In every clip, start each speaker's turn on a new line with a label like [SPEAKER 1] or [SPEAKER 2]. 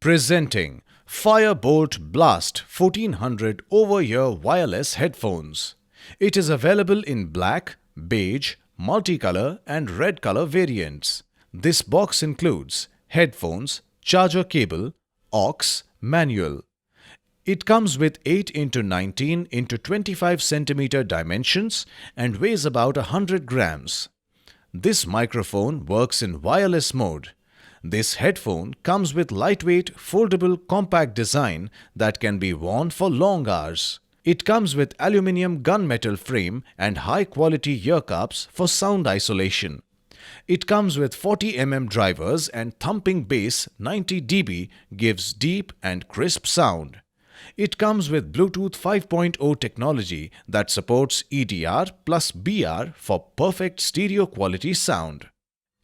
[SPEAKER 1] Presenting Fire-Boltt Blast 1400 over-ear wireless headphones. It is available in black, beige, multicolor and red color variants. This box includes headphones, charger cable, aux, manual. It comes with 8x19 x 25 cm dimensions and weighs about 100 grams. This microphone works in wireless mode. This headphone comes with lightweight, foldable, compact design that can be worn for long hours. It comes with aluminium gunmetal frame and high-quality ear cups for sound isolation. It comes with 40 mm drivers and thumping bass 90 dB gives deep and crisp sound. It comes with Bluetooth 5.0 technology that supports EDR plus BR for perfect stereo quality sound.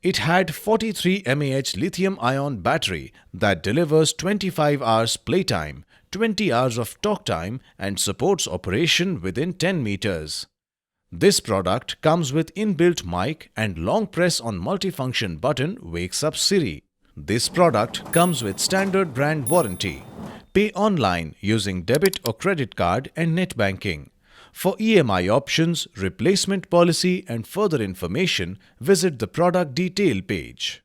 [SPEAKER 1] It had 43 mAh lithium-ion battery that delivers 25 hours playtime, 20 hours of talk time and supports operation within 10 meters. This product comes with inbuilt mic and long press on multifunction button wakes up Siri. This product comes with standard brand warranty. Pay online using debit or credit card and net banking. For EMI options, replacement policy and further information, visit the product detail page.